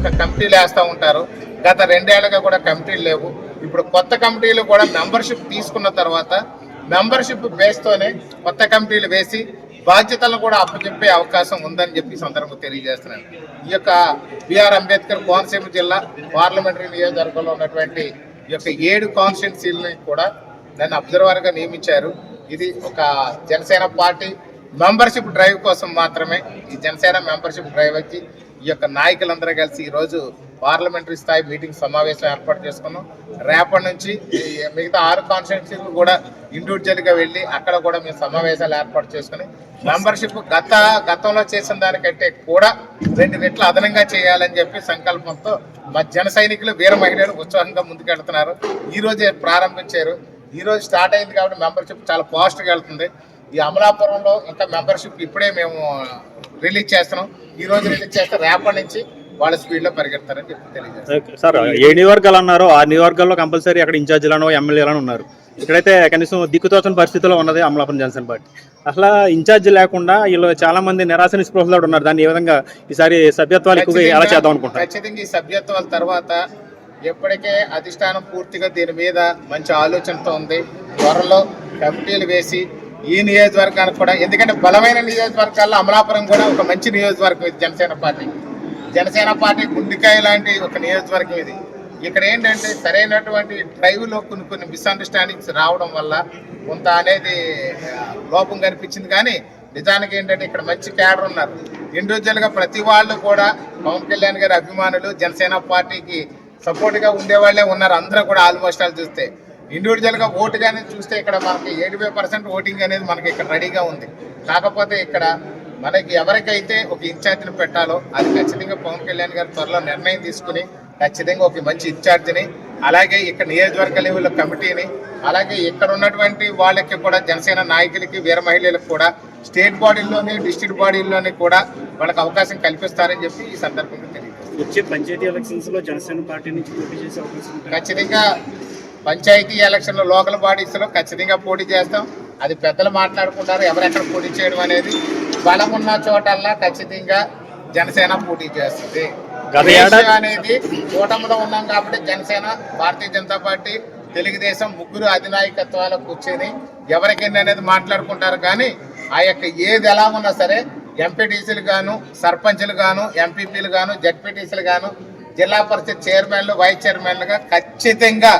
ఒక కమిటీలు వేస్తూ ఉంటారు. గత 2 ఏళ్లుగా కూడా కమిటీలు లేవు. ఇప్పుడు కొత్త కమిటీలు కూడా మెంబర్షిప్ తీసుకున్న తర్వాత మెంబర్షిప్ బేస్తోనే కొత్త కమిటీలు వేసి బాధ్యతలను కూడా అప్పచెప్పే అవకాశం ఉందని చెప్పి సందర్భంగా తెలియజేస్తున్నాను. ఈ యొక్క బిఆర్ అంబేద్కర్ కోనసీమ జిల్లా పార్లమెంటరీ నియోజకవర్గంలో ఉన్నటువంటి ఈ యొక్క 7 కాన్స్టిట్యున్సీలని కూడా నన్ను అబ్జర్వర్గా నియమించారు. ఇది ఒక జనసేన పార్టీ మెంబర్షిప్ డ్రైవ్ కోసం మాత్రమే. ఈ జనసేన మెంబర్షిప్ డ్రైవ్ వచ్చి ఈ యొక్క నాయకులందరూ కలిసి ఈరోజు పార్లమెంటరీ స్థాయి మీటింగ్ సమావేశం ఏర్పాటు చేసుకున్నాం. రేపటి నుంచి మిగతా 6 కాన్స్టిట్యున్సీలు కూడా ఇండివిజువల్గా వెళ్ళి అక్కడ కూడా మేము సమావేశాలు ఏర్పాటు చేసుకుని మెంబర్షిప్ గతంలో చేసిన దానికంటే కూడా 2 రెట్లు అదనంగా చేయాలని చెప్పి సంకల్పంతో మా జన సైనికులు వీర మహిళలు ఉత్సాహంగా ముందుకెళ్తున్నారు. ఈ రోజే ప్రారంభించారు. ఈ రోజు స్టార్ట్ అయింది కాబట్టి మెంబర్షిప్ చాలా ఫాస్ట్గా వెళ్తుంది. ఈ అమలాపురంలో ఇంకా మెంబర్షిప్ ఇప్పుడే మేము రిలీజ్ చేస్తున్నాం. ఈ రోజు రిలీజ్ చేస్తే రేపటి నుంచి వాళ్ళ స్పీడ్లో పరిగెడతారని చెప్పి తెలియజేస్తారు. సార్ 7 నియోజకవర్గాలు అన్నారు. 6 నియోజకవర్గాల్లో కంపల్సరీ అక్కడ ఇన్ఛార్జీలను ఎమ్మెల్యేలను ఉన్నారు. ఇక్కడైతే కనీసం దిక్కుతోచని పరిస్థితిలో ఉన్నది అమలాపురం జనసేన పార్టీ. అసలు ఇన్ఛార్జి లేకుండా వీళ్ళు చాలా మంది నిరాశ నిస్పృహలో ఉన్నారు. దాన్ని ఏ విధంగా ఈసారి సభ్యత్వాలు ఎక్కువగా ఎలా చేద్దాం అనుకుంటున్నారు? ఖచ్చితంగా ఈ సభ్యత్వాల తర్వాత ఎప్పటికే అధిష్టానం పూర్తిగా దీని మీద మంచి ఆలోచనతో ఉంది. త్వరలో కమిటీలు వేసి ఈ నియోజకవర్గానికి కూడా, ఎందుకంటే బలమైన నియోజకవర్గాల్లో అమలాపురం కూడా ఒక మంచి నియోజకవర్గం ఇది. జనసేన పార్టీ గుండెకాయ లాంటి ఒక నియోజకవర్గం ఇది. ఇక్కడ ఏంటంటే సరైనటువంటి డ్రైవ్లో కొన్ని మిస్అండర్స్టాండింగ్స్ రావడం వల్ల కొంత అనేది లోపం కనిపించింది. కానీ నిజానికి ఏంటంటే ఇక్కడ మంచి క్యాడర్ ఉన్నారు. ఇండివిజువల్గా ప్రతి వాళ్ళు కూడా పవన్ కళ్యాణ్ గారి అభిమానులు, జనసేన పార్టీకి సపోర్ట్గా ఉండేవాళ్లే ఉన్నారు. అందరూ కూడా ఆల్మోస్ట్ ఆల్ చూస్తే ఇండివిజువల్గా ఓటు కానీ చూస్తే ఇక్కడ మనకి 75% ఓటింగ్ అనేది మనకి ఇక్కడ రెడీగా ఉంది. కాకపోతే ఇక్కడ మనకి ఎవరికైతే ఒక ఇన్ఛార్జిని పెట్టాలో అది ఖచ్చితంగా పవన్ కళ్యాణ్ గారు త్వరలో నిర్ణయం తీసుకుని ఖచ్చితంగా ఒక మంచి ఇన్ఛార్జిని, అలాగే ఇక్కడ నియోజకవర్గ లెవెల్లో కమిటీని, అలాగే ఇక్కడ ఉన్నటువంటి వాళ్ళకి కూడా జనసేన నాయకులకి, వీర మహిళలకు కూడా స్టేట్ బాడీల్లోని డిస్ట్రిక్ట్ బాడీల్లోని కూడా వాళ్ళకి అవకాశం కల్పిస్తారని చెప్పి ఈ సందర్భంగా తెలియజేస్తారు. వచ్చే పంచాయతీ ఎలక్షన్స్ లో జనసేన పార్టీ నుంచి పోటీ చేసే అవకాశం ఖచ్చితంగా పంచాయతీ ఎలక్షన్లో లోకల్ బాడీస్లో ఖచ్చితంగా పోటీ చేస్తాం. అది పెద్దలు మాట్లాడుకుంటారు ఎవరెక్కడ పోటీ చేయడం అనేది. బలం ఉన్న చోటల్లా ఖచ్చితంగా జనసేన పోటీ చేస్తుంది. అనేది కూటమిలో ఉన్నాం కాబట్టి జనసేన, భారతీయ జనతా పార్టీ, తెలుగుదేశం ముగ్గురు అధినాయకత్వాలు కూర్చొని ఎవరికైనా అనేది మాట్లాడుకుంటారు. కానీ ఆ యొక్క ఏది ఎలా ఉన్నా సరే ఎంపీటీసీలు గాను, సర్పంచ్లు గాను, ఎంపీపీలు గాను, జడ్పీటీసీలు గాను, జిల్లా పరిషత్ చైర్మన్లు, వైస్ చైర్మన్లుగా ఖచ్చితంగా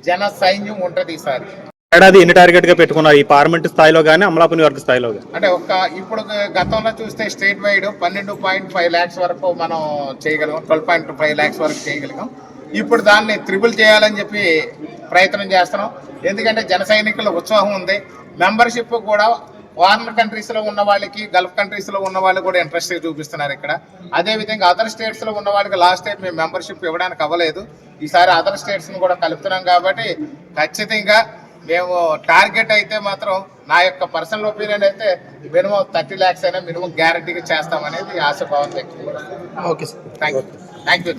జన సైన్యం ఉంటుంది. ఈసారి ఏడాది ఎన్ని టార్గెట్ గా పెట్టుకున్నారు ఈ పార్లమెంట్ స్థాయిలో కానీ అమలాపురం వర్గ స్థాయిలో? అంటే ఇప్పుడు గతంలో చూస్తే స్టేట్ వైడ్ 12.5 lakhs వరకు మనం చేయగలిగాం, 12.5 lakhs వరకు చేయగలిగాం. ఇప్పుడు దాన్ని త్రిబుల్ చేయాలని చెప్పి ప్రయత్నం చేస్తున్నాం. ఎందుకంటే జన సైనికుల ఉత్సాహం ఉంది. మెంబర్షిప్ కూడా ఫారిన్ కంట్రీస్లో ఉన్న వాళ్ళకి, గల్ఫ్ కంట్రీస్లో ఉన్న వాళ్ళు కూడా ఇంట్రెస్ట్ చూపిస్తున్నారు ఇక్కడ. అదేవిధంగా అదర్ స్టేట్స్లో ఉన్న వాళ్ళకి లాస్ట్ టైం మేము మెంబర్షిప్ ఇవ్వడానికి అవ్వలేదు. ఈసారి అదర్ స్టేట్స్ని కూడా కలుపుతున్నాం కాబట్టి ఖచ్చితంగా మేము టార్గెట్ అయితే మాత్రం నా యొక్క పర్సనల్ ఒపీనియన్ అయితే మినిమం 30 lakhs అయినా మినిమం గ్యారంటీగా చేస్తామనేది ఆశాభావం. Okay sir, thank you.